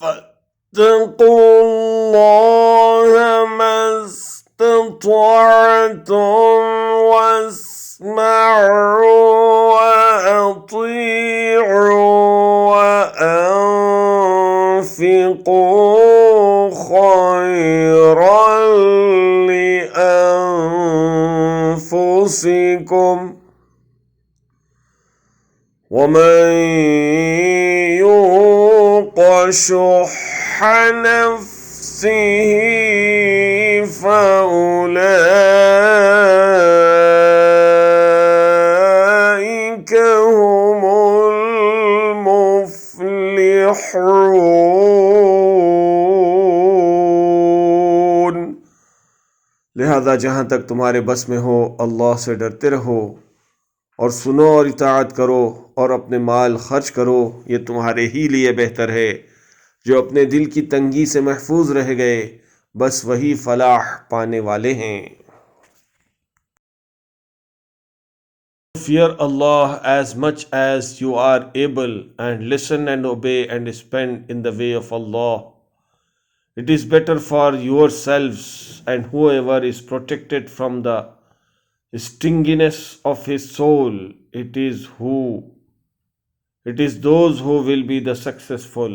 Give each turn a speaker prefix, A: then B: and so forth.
A: فاتقوا الله ما استطعتم واسمعوا وأطيعوا وأنفقوا خيرا لأنفسكم ومن يوق شح نفسه فأولئك هم المفلحون। लिहाजा जहाँ तक तुम्हारे बस में हो अल्लाह से डरते रहो और सुनो और इताअत करो और अपने माल खर्च करो, ये तुम्हारे ही लिए बेहतर है। जो अपने दिल की तंगी से महफूज रह गए, बस वही फलाह पाने वाले हैं। Fear Allah as much as you are able and listen and obey and spend in the way of Allah. It is better for yourselves and whoever is protected from the stinginess of his soul. It is those who will be the successful.